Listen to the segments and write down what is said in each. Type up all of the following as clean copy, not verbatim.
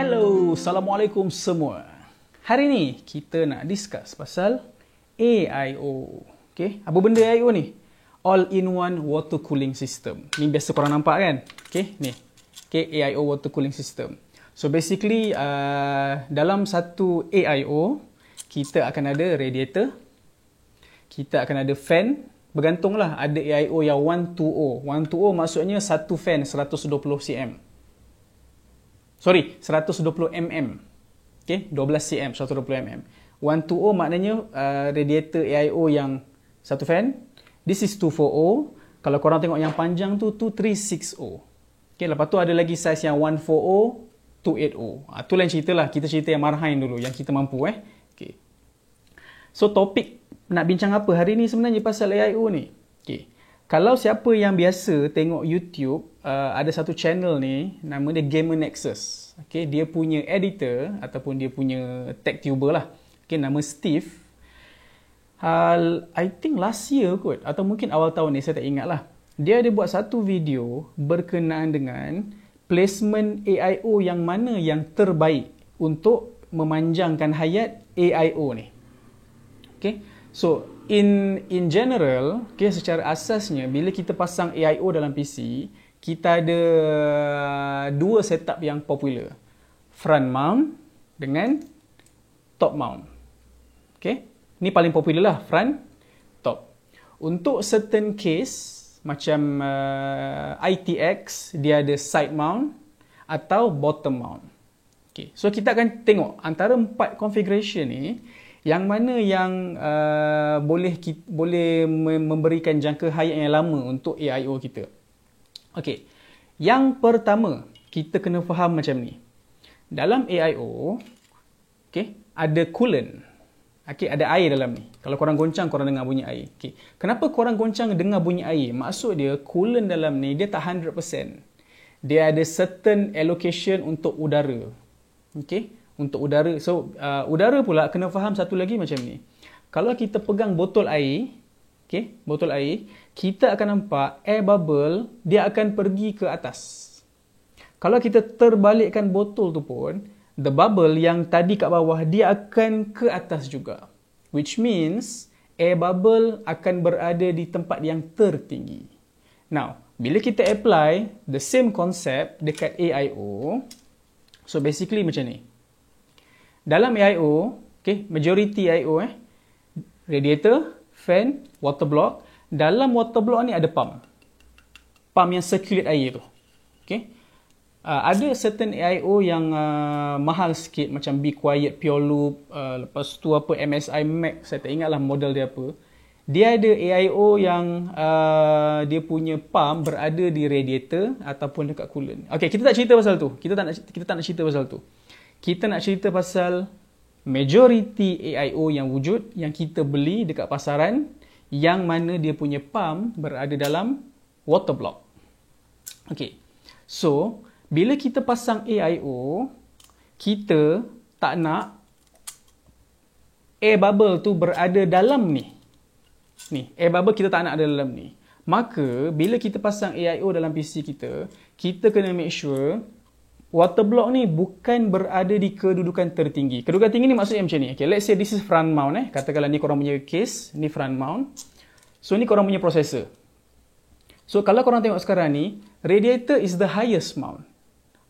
Hello, Assalamualaikum semua. Hari ni kita nak discuss pasal AIO. Okay, apa benda AIO ni? All-in-one water cooling system. Ni biasa korang nampak kan? Okay, ni. Okay, AIO water cooling system. So basically, dalam satu AIO, kita akan ada radiator, kita akan ada fan, bergantunglah ada AIO yang 120. 120 maksudnya satu fan 120 cm. Sorry, 120 mm. Okay, 12 cm, 120 mm. 120 maknanya radiator AIO yang satu fan. This is 240. Kalau korang tengok yang panjang tu 2360. Okay, lepas tu ada lagi saiz yang 140, 280. Tu lain cerita lah. Kita cerita yang marhain dulu, yang kita mampu. Okay. So, topik nak bincang apa hari ni sebenarnya pasal AIO ni? Okay. Kalau siapa yang biasa tengok YouTube, ada satu channel ni, nama dia Gamer Nexus. Okay, dia punya editor ataupun dia punya tech tuber lah. Okay, nama Steve. I think last year kot, atau mungkin awal tahun ni, saya tak ingat lah. Dia ada buat satu video berkenaan dengan placement AIO yang mana yang terbaik untuk memanjangkan hayat AIO ni. Okay, so in general, okay, secara asasnya bila kita pasang AIO dalam PC, kita ada dua setup yang popular. Front mount dengan top mount. Okay, ni paling popular lah, front, top. Untuk certain case macam ITX, dia ada side mount atau bottom mount. Okay, so kita akan tengok antara empat configuration ni, yang mana yang boleh memberikan jangka hayat yang lama untuk AIO kita. Okey, yang pertama kita kena faham macam ni. Dalam AIO, okey, ada coolant. Okey, ada air dalam ni. Kalau korang goncang, korang dengar bunyi air. Okey, kenapa korang goncang dengar bunyi air? Maksud dia coolant dalam ni dia tak 100%. Dia ada certain allocation untuk udara. Okey, untuk udara. So, udara pula kena faham satu lagi macam ni. Kalau kita pegang botol air, okay, botol air, kita akan nampak air bubble, dia akan pergi ke atas. Kalau kita terbalikkan botol tu pun, the bubble yang tadi kat bawah, dia akan ke atas juga. Which means, air bubble akan berada di tempat yang tertinggi. Now, bila kita apply the same concept dekat AIO, so basically macam ni. Dalam AIO, okay, majority AIO, radiator, fan, water block. Dalam water block ni ada pump. Pump yang circulate air tu. Okay. Ada certain AIO yang mahal sikit, macam Be Quiet, Pure Loop, lepas tu apa, MSI Max, saya tak ingat lah model dia apa. Dia ada AIO yang dia punya pump berada di radiator ataupun dekat coolant. Okay, kita tak cerita pasal tu. Kita tak nak cerita pasal tu. Kita nak cerita pasal majority AIO yang wujud, yang kita beli dekat pasaran, yang mana dia punya pump berada dalam water block. Okay. So, bila kita pasang AIO, kita tak nak air bubble tu berada dalam ni. Ni, air bubble kita tak nak ada dalam ni. Maka, bila kita pasang AIO dalam PC kita, kita kena make sure water block ni bukan berada di kedudukan tertinggi. Kedudukan tinggi ni maksudnya macam ni. Okay, let's say this is front mount. Katakanlah ni korang punya case, ni front mount. So, ni korang punya processor. So, kalau korang tengok sekarang ni, radiator is the highest mount.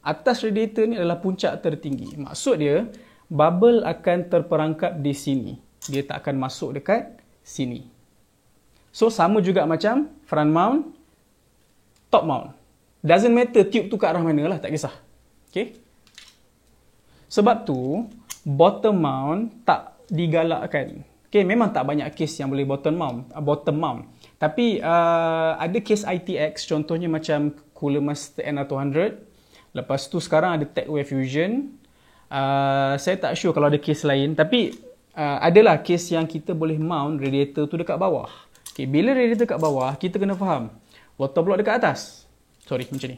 Atas radiator ni adalah puncak tertinggi. Maksud dia, bubble akan terperangkap di sini. Dia tak akan masuk dekat sini. So, sama juga macam front mount, top mount. Doesn't matter tube tu ke arah mana lah, tak kisah. Okay. Sebab tu, bottom mount tak digalakkan. Okay, memang tak banyak case yang boleh bottom mount. Tapi, ada case ITX, contohnya macam Cooler Master NR200. Lepas tu, sekarang ada TechWave Fusion. Saya tak sure kalau ada case lain. Tapi, adalah case yang kita boleh mount radiator tu dekat bawah. Okay, bila radiator dekat bawah, kita kena faham. Water block dekat atas. Sorry, macam ni.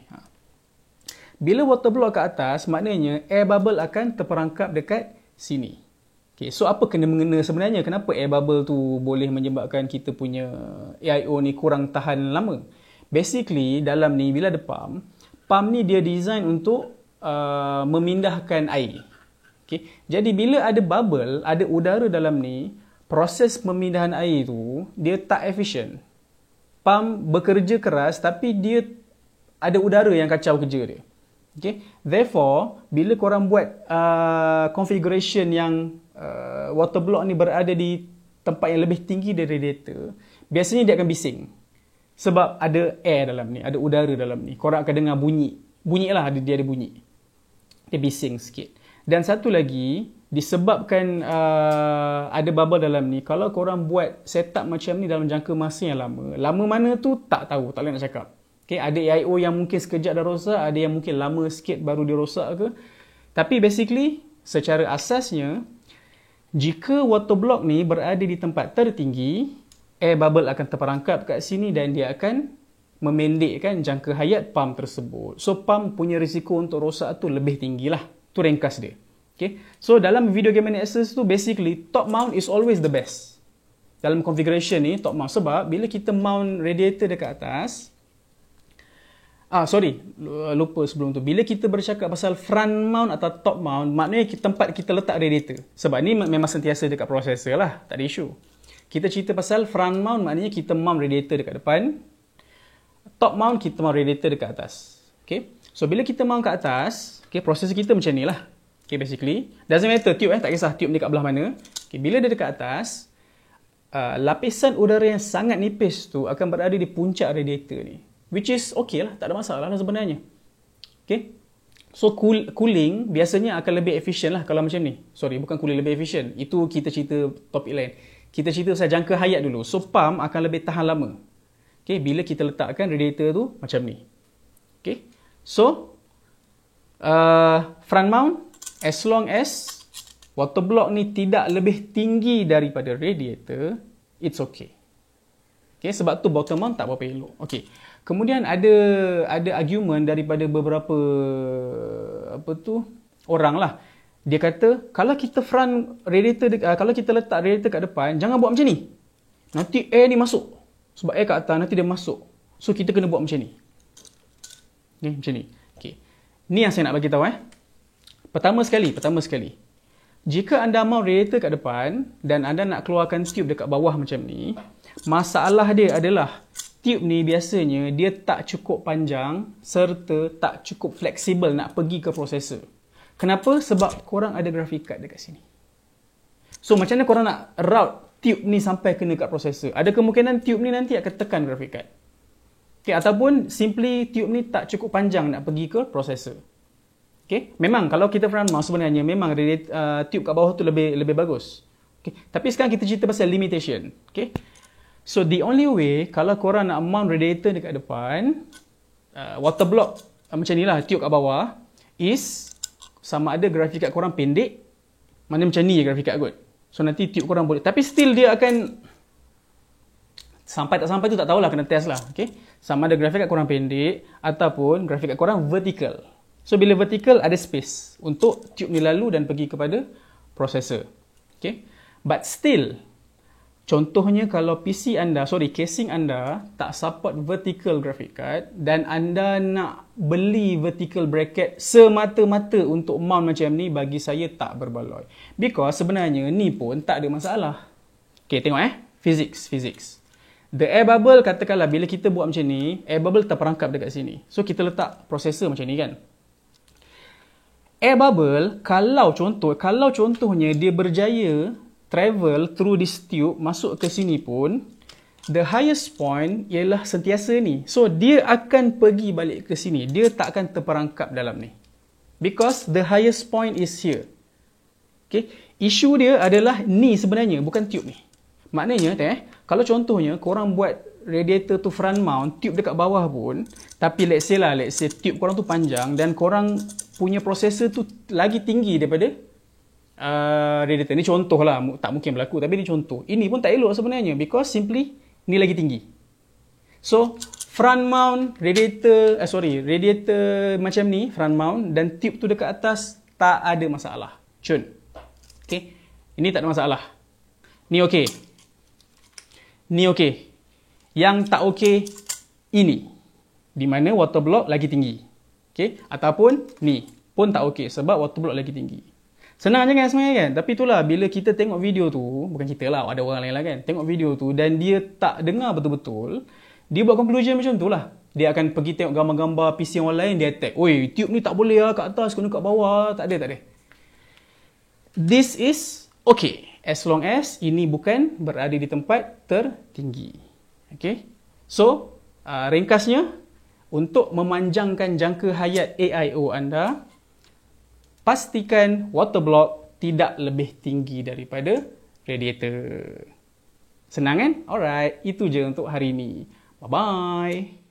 Bila water block kat atas, maknanya air bubble akan terperangkap dekat sini. Okay, so apa kena-mengena sebenarnya? Kenapa air bubble tu boleh menyebabkan kita punya AIO ni kurang tahan lama? Basically, dalam ni bila ada pump ni dia design untuk memindahkan air. Okay. Jadi bila ada bubble, ada udara dalam ni, proses pemindahan air tu dia tak efisien. Pump bekerja keras tapi dia ada udara yang kacau kerja dia. Okay. Therefore, bila korang buat configuration yang water block ni berada di tempat yang lebih tinggi dari radiator, biasanya dia akan bising. Sebab ada air dalam ni, ada udara dalam ni. Korang akan dengar bunyi. Bunyi lah, dia ada bunyi. Dia bising sikit. Dan satu lagi, disebabkan ada bubble dalam ni, kalau korang buat setup macam ni dalam jangka masa yang lama, lama mana tu tak tahu, tak boleh nak cakap. Okay, ada AIO yang mungkin sekejap dah rosak, ada yang mungkin lama sikit baru dia rosak ke. Tapi basically, secara asasnya, jika water block ni berada di tempat tertinggi, air bubble akan terperangkap kat sini dan dia akan memendekkan jangka hayat pump tersebut. So, pump punya risiko untuk rosak tu lebih tinggi lah. Tu ringkas dia. Okay. So, dalam video game access tu, basically, top mount is always the best. Dalam configuration ni, top mount. Sebab, bila kita mount radiator dekat atas, lupa sebelum tu. Bila kita bercakap pasal front mount atau top mount, maknanya tempat kita letak radiator. Sebab ni memang sentiasa dekat processor lah. Tak ada isu. Kita cerita pasal front mount, maknanya kita mount radiator dekat depan. Top mount, kita mount radiator dekat atas. Okay. So, bila kita mount kat atas, okay, proses kita macam ni lah. Okay, basically. Doesn't matter tube tak kisah tube ni kat belah mana. Okay, bila dia dekat atas, lapisan udara yang sangat nipis tu akan berada di puncak radiator ni. Which is okay lah, tak ada masalah lah sebenarnya. Okay. So, cooling biasanya akan lebih efisien lah kalau macam ni. Sorry, bukan cooling lebih efisien. Itu kita cerita topik lain. Kita cerita pasal jangka hayat dulu. So, pump akan lebih tahan lama. Okay, bila kita letakkan radiator tu macam ni. Okay. So, front mount, as long as water block ni tidak lebih tinggi daripada radiator, it's okay. Okay, sebab tu bottom mount tak berapa elok. Okay. Kemudian ada argument daripada beberapa orang lah. Dia kata, kalau kita kalau kita letak radiator kat depan, jangan buat macam ni. Nanti air ni masuk. Sebab air kat atas, nanti dia masuk. So, kita kena buat macam ni. Okay, macam ni. Okay. Ni yang saya nak bagi tahu. Pertama sekali. Jika anda mount radiator kat depan dan anda nak keluarkan tube dekat bawah macam ni, masalah dia adalah tube ni biasanya dia tak cukup panjang serta tak cukup fleksibel nak pergi ke prosesor. Kenapa? Sebab korang ada graphic card dekat sini. So, macam mana korang nak route tube ni sampai kena kat prosesor? Ada kemungkinan tube ni nanti akan tekan graphic card. Okay, ataupun simply tube ni tak cukup panjang nak pergi ke prosesor. Okay, memang kalau kita front mount sebenarnya memang tube kat bawah tu lebih bagus. Okay, tapi sekarang kita cerita pasal limitation. Okay, so the only way kalau korang nak mount radiator dekat depan, water block macam ni lah, tube kat bawah, is sama ada graphic card korang pendek, mana macam ni je graphic card kot. So nanti tube korang boleh, tapi still dia akan sampai tak sampai tu tak tahulah, kena test lah. Okay? Sama ada grafik kat korang pendek ataupun grafik kat korang vertical. So, bila vertical ada space untuk tube ni lalu dan pergi kepada processor. Okay? But still, contohnya kalau casing anda tak support vertical graphic card dan anda nak beli vertical bracket semata-mata untuk mount macam ni, bagi saya tak berbaloi. Because sebenarnya ni pun tak ada masalah. Okay, tengok Physics. The air bubble, katakanlah bila kita buat macam ni, air bubble terperangkap dekat sini. So, kita letak processor macam ni kan. Air bubble, kalau contohnya dia berjaya travel through this tube, masuk ke sini pun, the highest point ialah sentiasa ni. So, dia akan pergi balik ke sini. Dia tak akan terperangkap dalam ni. Because the highest point is here. Okay. Isu dia adalah ni sebenarnya, bukan tube ni. Maknanya, kalau contohnya korang buat radiator tu front mount, tube dekat bawah pun, tapi let's say tube korang tu panjang dan korang punya processor tu lagi tinggi daripada radiator. Ni contoh lah, tak mungkin berlaku, tapi ni contoh. Ini pun tak elok sebenarnya because simply ni lagi tinggi. So, front mount radiator macam ni, front mount, dan tube tu dekat atas tak ada masalah. Okay. Ini tak ada masalah. Ni okey. Ni okey. Yang tak okey, ini. Di mana water block lagi tinggi. Okay? Ataupun ni. pun tak okey sebab water block lagi tinggi. Senang je kan sebenarnya kan? Tapi itulah bila kita tengok video tu, bukan kita lah, ada orang lain lah kan, tengok video tu dan dia tak dengar betul-betul, dia buat conclusion macam tu lah. Dia akan pergi tengok gambar-gambar PC orang lain, dia attack. Oi, tube ni tak boleh lah kat atas, kena kat bawah. Tak ada. This is okay as long as ini bukan berada di tempat tertinggi. Okay? So, ringkasnya, untuk memanjangkan jangka hayat AIO anda, pastikan water block tidak lebih tinggi daripada radiator. Senang kan? Alright, itu je untuk hari ini. Bye-bye.